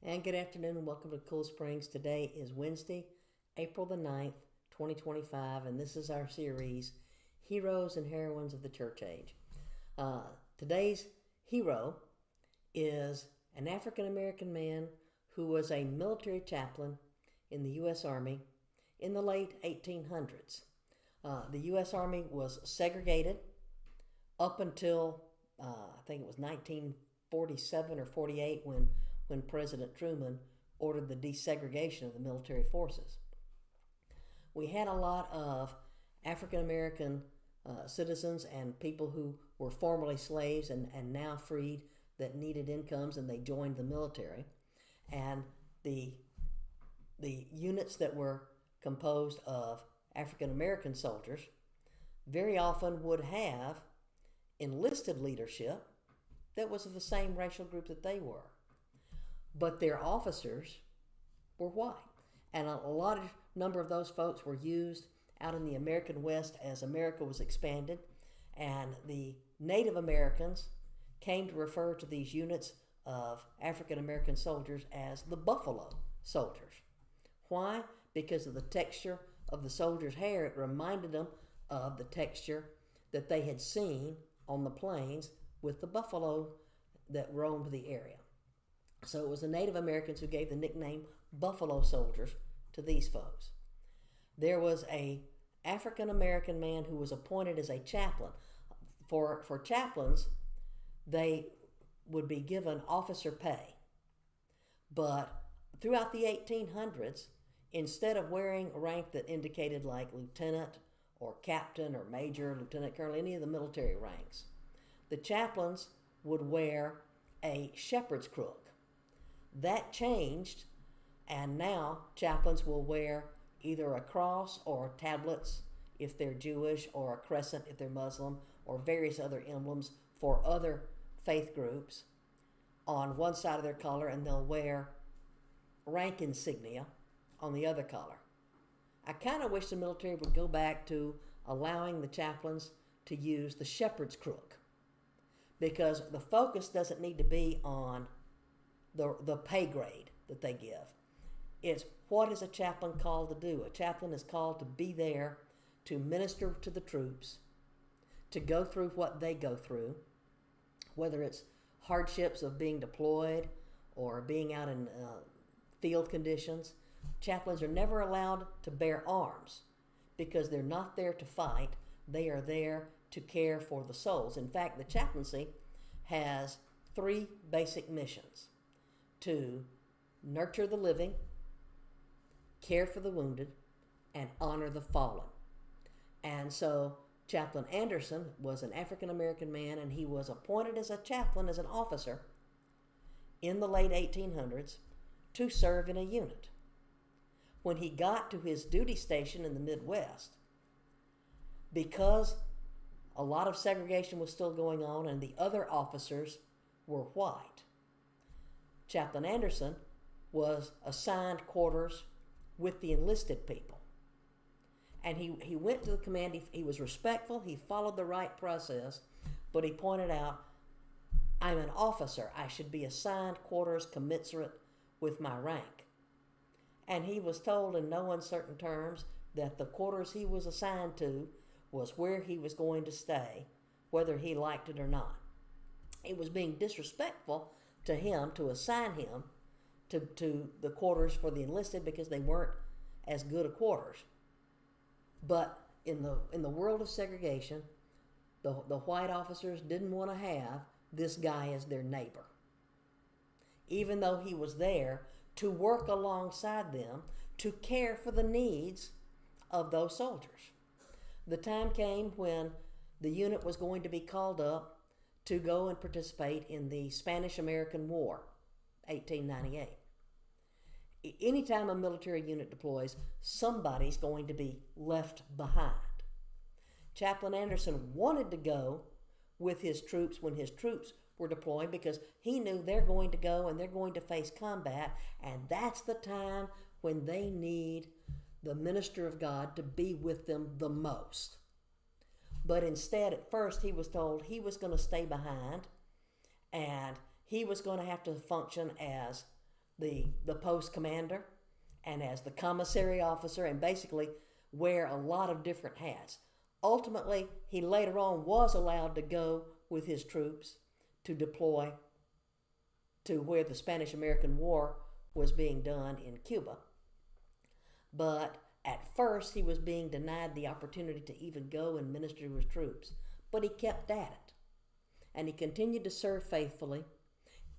And good afternoon and welcome to Cool Springs. Today is Wednesday, April the 9th, 2025, and this is our series, Heroes and Heroines of the Church Age. Today's hero is an African-American man who was a military chaplain in the U.S. Army in the late 1800s. The U.S. Army was segregated up until, I think it was 1947 or 48 when President Truman ordered the desegregation of the military forces. We had a lot of African American citizens and people who were formerly slaves and now freed that needed incomes, and they joined the military. And the units that were composed of African American soldiers very often would have enlisted leadership that was of the same racial group that they were. But their officers were white. And a large number of those folks were used out in the American West as America was expanded. And the Native Americans came to refer to these units of African American soldiers as the Buffalo Soldiers. Why? Because of the texture of the soldiers' hair. It reminded them of the texture that they had seen on the plains with the buffalo that roamed the area. So it was the Native Americans who gave the nickname Buffalo Soldiers to these folks. There was a African American man who was appointed as a chaplain. For chaplains, they would be given officer pay. But throughout the 1800s, instead of wearing a rank that indicated like lieutenant or captain or major, lieutenant colonel, any of the military ranks, the chaplains would wear a shepherd's crook. That changed, and now chaplains will wear either a cross or tablets if they're Jewish, or a crescent if they're Muslim, or various other emblems for other faith groups on one side of their collar, and they'll wear rank insignia on the other collar. I kind of wish the military would go back to allowing the chaplains to use the shepherd's crook, because the focus doesn't need to be on the pay grade that they give. It's what is a chaplain called to do? A chaplain is called to be there to minister to the troops, to go through what they go through, whether it's hardships of being deployed or being out in field conditions. Chaplains are never allowed to bear arms because they're not there to fight. They are there to care for the souls. In fact, the chaplaincy has three basic missions: to nurture the living, care for the wounded, and honor the fallen. And so Chaplain Anderson was an African American man, and he was appointed as a chaplain, as an officer, in the late 1800s to serve in a unit. When he got to his duty station in the Midwest, because a lot of segregation was still going on and the other officers were white, Chaplain Anderson was assigned quarters with the enlisted people. And he went to the command. He was respectful. He followed the right process. But he pointed out, I'm an officer. I should be assigned quarters commensurate with my rank. And he was told in no uncertain terms that the quarters he was assigned to was where he was going to stay, whether he liked it or not. It was being disrespectful to him to assign him to the quarters for the enlisted because they weren't as good a quarters. But in the world of segregation, the white officers didn't want to have this guy as their neighbor, even though he was there to work alongside them to care for the needs of those soldiers. The time came when the unit was going to be called up to go and participate in the Spanish-American War, 1898. Anytime a military unit deploys, somebody's going to be left behind. Chaplain Anderson wanted to go with his troops when his troops were deploying because he knew they're going to go and they're going to face combat, and that's the time when they need the minister of God to be with them the most. But instead, at first, he was told he was going to stay behind and he was going to have to function as the post commander and as the commissary officer, and basically wear a lot of different hats. Ultimately, he later on was allowed to go with his troops to deploy to where the Spanish-American War was being done in Cuba. But at first, he was being denied the opportunity to even go and minister to his troops. But he kept at it. And he continued to serve faithfully,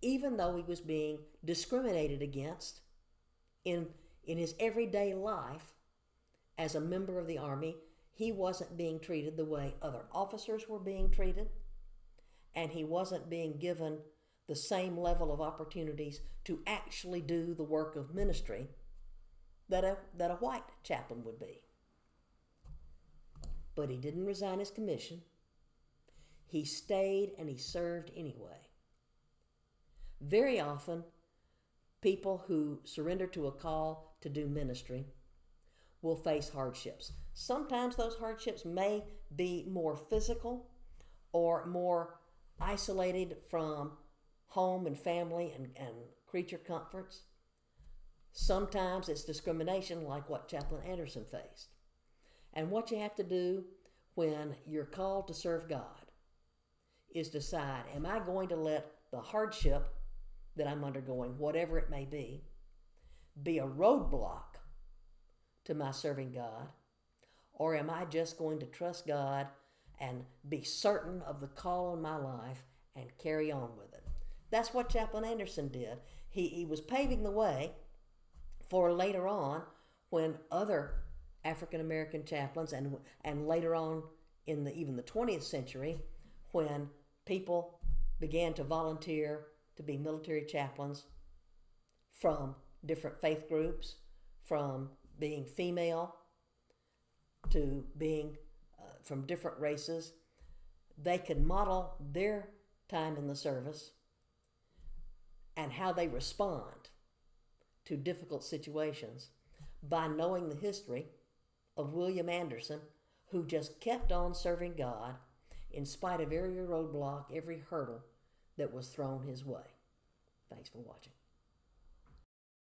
even though he was being discriminated against in his everyday life as a member of the Army. He wasn't being treated the way other officers were being treated, and he wasn't being given the same level of opportunities to actually do the work of ministry that a white chaplain would be. But he didn't resign his commission. He stayed and he served anyway. Very often, people who surrender to a call to do ministry will face hardships. Sometimes those hardships may be more physical or more isolated from home and family and creature comforts. Sometimes it's discrimination like what Chaplain Anderson faced. And what you have to do when you're called to serve God is decide, am I going to let the hardship that I'm undergoing, whatever it may be a roadblock to my serving God? Or am I just going to trust God and be certain of the call on my life and carry on with it? That's what Chaplain Anderson did. He was paving the way for later on when other African American chaplains and later on in even the 20th century when people began to volunteer to be military chaplains from different faith groups, from being female to being from different races. They could model their time in the service and how they respond to difficult situations by knowing the history of William Anderson, who just kept on serving God in spite of every roadblock, every hurdle that was thrown his way. Thanks for watching.